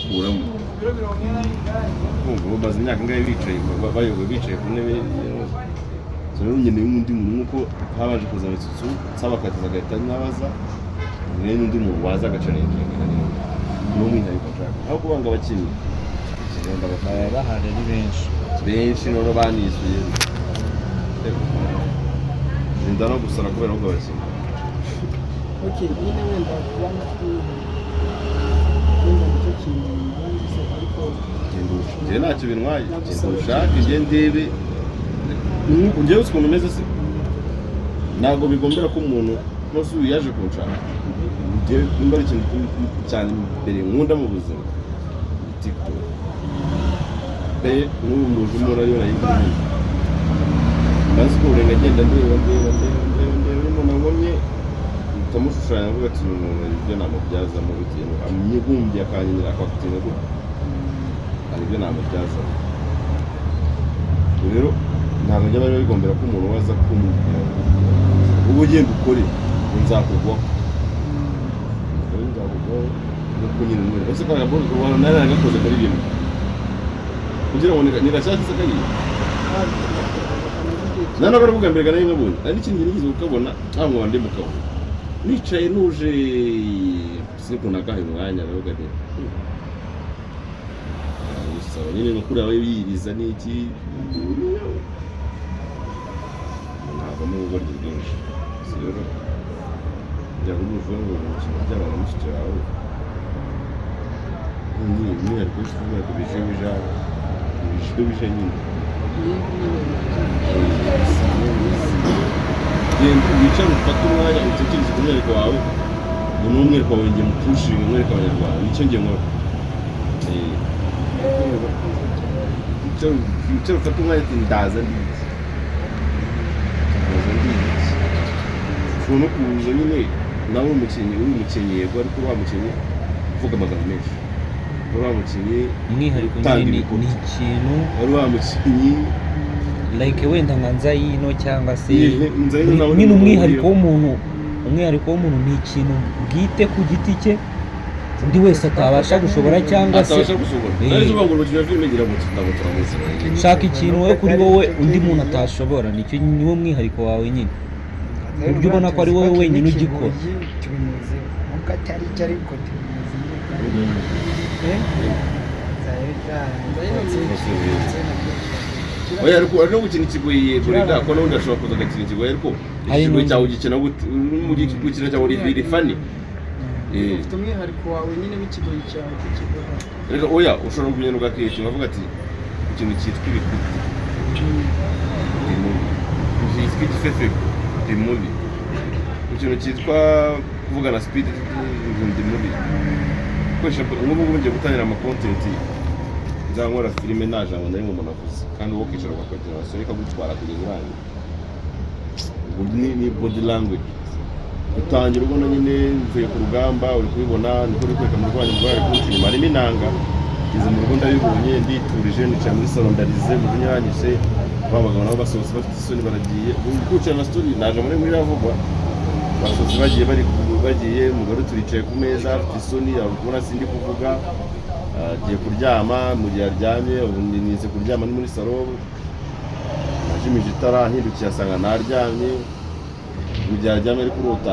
bakuramo kumva bazi imyaka ngahe bicaye bayoboye bicaye ku ntebe rero nyine n'undi muntu nk'uko habanje kuza abashyitsi nsaba akatiza agahita nabaza rero n'undi muntu waza agacarenga n'umwihariko nshaka aho kubanga abakinnyi baba bahari ari benshi none banisuye nda no gusara kubera ko abakinnyi nyine wenda kuba wenda nicyo kintu ariko njye ntacyo bintwaye ushaka njye ndebe njyewe uzi ukuntu umeze se ntabwo bigombera ko umuntu rwose uyu yaje kunshaka njyewe nimba ari ikintu cyane mbere nkunda mu buzima tiktok pe n'ubu muje umuntu ariyo nayibwiye maze ko urenga agenda ndeba umuntu abonye utamushushanya avuga ati uyu muntu ibyo namubyazamo bitewe amwigumbye akanyenyera akakutinda gutya hari ibyo namubyazamo rero ntabwo njya bari bigombera ko umuntu waza kumubwira uba ugenda ukore nzakugwaho nuko nyine umwe ese kwa gabon ubona nari nagakoze kuri bimwe kugira ngo nirashaka se kariye nano baravuga mbere gana nkabonye ari ikindi nigize ukabona ntamwe wande mukabona nicaye nuje siko nagahe mwanya bavuga ati sawa nyine no kuri abaye yiriza niki ntabwo mu buryo bwinshi rero njya kuvuga ngo cyangwa mushiki wawe ni ariko kuvuga ko bije nyine wicara ufata umwanya utekereza ku mwereko wawe ngo ni umwereko wawe ngiye mupushinga umwereko abanyarwanda nicyo ngiye nkora wicara ufata umwanya ati ndaza ndizi ushobora no kuza nyine nawe umukinnyi yego ariko uriya mukinnyi uvuga amagambo menshi uriya mukinnyi umwihariko nyine ni ikintu uriya mukinnyi like wenda nka Nzayino cyangwa se nyine umwihariko w'umuntu ni ikintu bwite ku giti cye undi wese atabasha gushobora cyangwa se shaka ikintu wowe kuri wowe undi muntu atashobora nicyo niwo mwihariko wawe nyine uburyo ubona ko ari wowe wenyine ugikora oya ariko ari no gukina ikigoye burega ko n'undi ashobora kuza agakina ikigoye ariko ikigoye cyawe ugikina muri iki gukina cyawe uri fani ufite umwihariko wawe nyine w'ikigoye cyawe cy'ikigoye reka oya ushobora kugenda ugakina ukavuga ati ikintu cyitwa ibikuta cyitwa igifefe ndi mubi ikintu cyitwa kuvugana speed ndi mubi koresha nk'ubu ngubu ngiye gutangira amakontenti nzankora filime nta jambo na rimwe umuntu avuze kandi wowe ukicara ugafatira abasore ikagutwara kugeza urangiye ni body language utangira ubona nyine mvuye ku rugamba uri kubibona niko uri kwereka mu rwanyu rwawe kunti nyuma harimo inanga ngeze mu rugo ndabibonye nditurije nicaye muri salo ndarize mu nyanyise babagabo nabo basohotse bafite isoni baragiye gukurikirana na story naje muri ravugwa basohotse bagiye umugore turicaye ku meza afite isoni abona sindi kuvuga agiye kuryama mu gihe aryamye ubu nize kuryama ni muri salo najimije itara nhindukiye asanga naryamye mu gihe aryamye ari kurota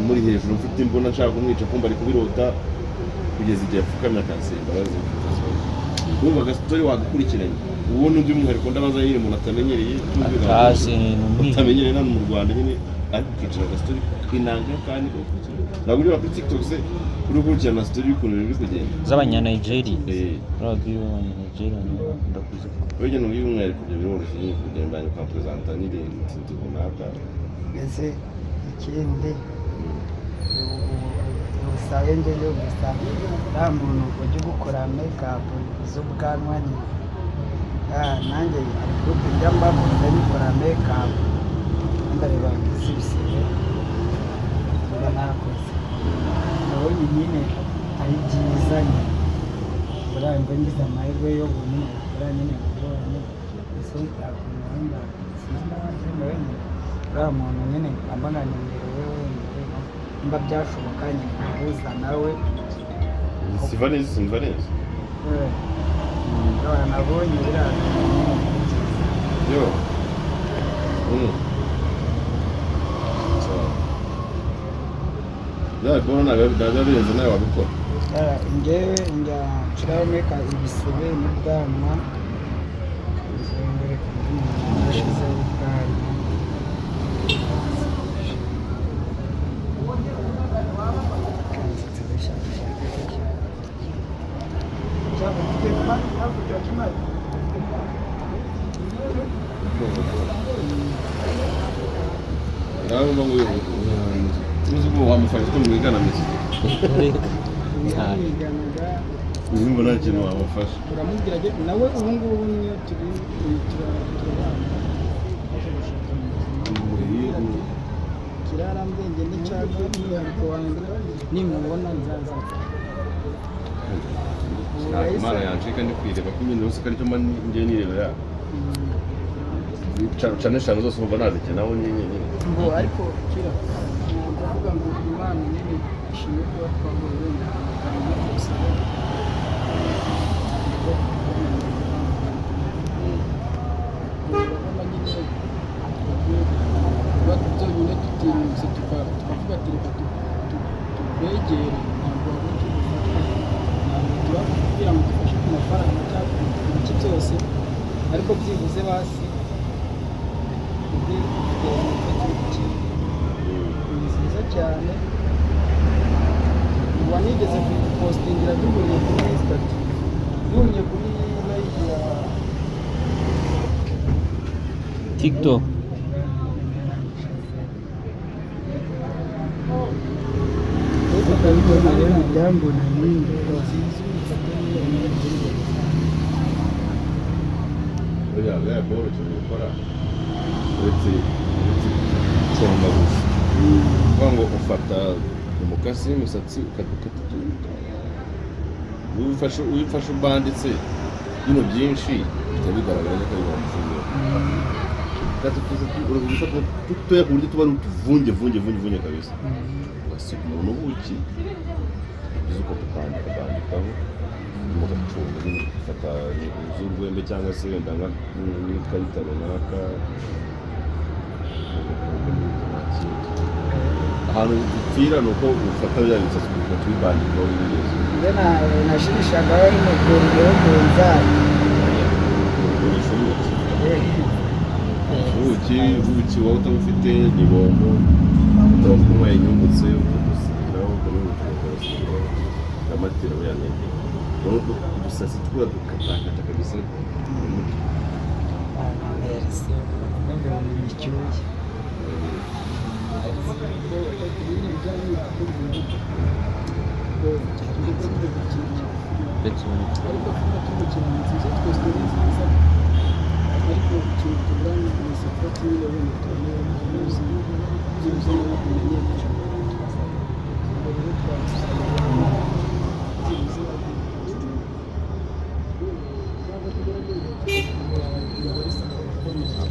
muri hejuru mfite imbona nshaka kumwica kumva ari kubirota kugeza igihe apfukamye akansimba bazi urumva agastory wagakurikiranye ubundi undi mwihariko ndabaza nyine umuntu atamenyereye utamenyereye nano mu Rwanda nyine ariko ukicara agastory kwinanga kandi ntabwo uri kuri TikTok se uri gukurikirana story y'ukuntu biri kugenda z'abanyanigeria ndakuze wewe no uyu mwihariko byo biroroshye nyine kugenda nyine ukampresenta n'ibintu runaka ese ikindi ubusabe njyewe gusa nta muntu ujya gukora make-up z'ubwanwa nyine nanjye ariko njya mbabona bikora make-up ndareba nk'izibisibe mba nakoze nabonye nyine ari byiza nyine buriya ngo ngize amahirwe yo bumwe buriya nyine kubonye ese utakumwenda uriya muntu nyine ambananiriye wewe mba byashoboka nyine guhuza nawe Sivanese nabonye biraza yo kubona ntabwo birenze nawe wabikora njyewe njya nshyiraho meka ibisebe n'ubwanwa nashyizeho ubwanwa nawe mba ngo uzi ubu wamufasha ko mwiganamiza nimba nta kintu wamufasha turamubwira nawe ubu ngubu niyo turi kirarambwenge n'icyaka umwihariko wanjye nimubona nzaza imana yancika ndi kwireba ko nyine uzi ko aricyo mba ngiye nirebera cane eshanu zose umva nazikenaho nyine ngo ariko kira kuvuga ngo imana nyine ishimwe kuba twahuye wenda byonyine tutinyutse tukavuga ati reka tubegere ntabwo turakubwira ngo dufashe ku mafaranga cyangwa ku bice byose ariko byibuze basi ni nziza cyane wanigeze kuyipostingira duhuriye kuri Instagram duhuriye kuri live ya TikTok byambona nyine buriya boro cyane gukora uretse conga gusa kuvuga ngo ufata umukasi w'imisatsi ukadukata uyifashe ubanditse bino byinshi bihita bigaragara ko ari wamufungira urabifata dutoya ku buryo tuba ari utuvunge kabisa ugasiga umuntu ubuki ugize uko tukandikaho mugacunga nyine ufata z'urwembe cyangwa se wenda n'ikarita runaka ahantu bipfira ni uko ufata bya bisatsi ugahita ubibandikaho neza nashirishagaho n'umuguriro wo mu nzara ubuki wowe utabufite ni bombo utaba kunyweye inyungutse ukadusigiraho ukanubuka amatiro yanenge udusatsi twuba dukatakata kabisa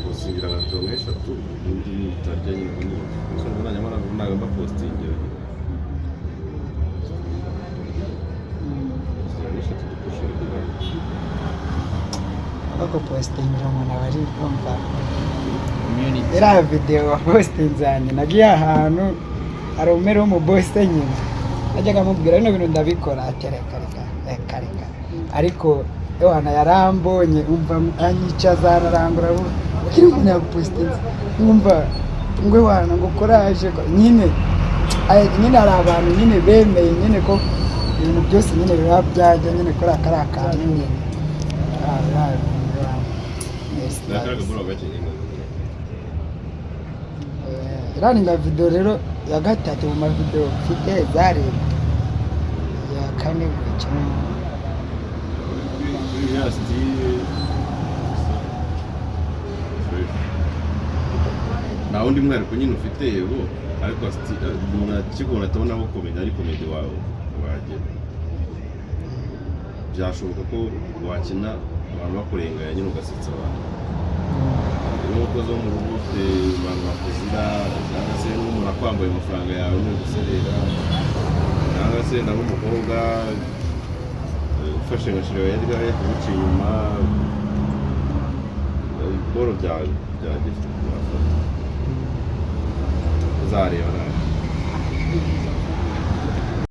gusingira nka mirongo eshatu indi nitarya nyine gusa mbona nyamara ntabwo mba postingira eshatu dukoresha ariko postingira umuntu aba ari kumva iriya videwo wa postinze yanjye nagiye ahantu hari umere w'umubose nyine najyaga amubwira bino bintu ndabikora ati reka ariko yohana yarambonye umva anyicaza ararangura kiri umuntu yapostinze umva ngo yohana ngo koraje nyine hari abantu nyine bemeye nyine ko ibintu byose nyine biba byajya nyine kuri aka ari akantu nyine iriya video rero ya gatatu mu mavideo mfite zareba iya kane gukina nta wundi mwihariko nyine ufite yego ariko umuntu akikubona atabonaho komedi ari komedi wawe wagera byashoboka ko wakina abantu bakurenganya nyine ugasetsa abantu n'umukozi wo mu rugo ufite abantu bakuzira cyangwa se n'umuntu akwambaye amafaranga yawe no guserera cyangwa se na n'umukobwa ufashe nka shiro ya Edgar yakuciye inyuma boro byageze uzareba nawe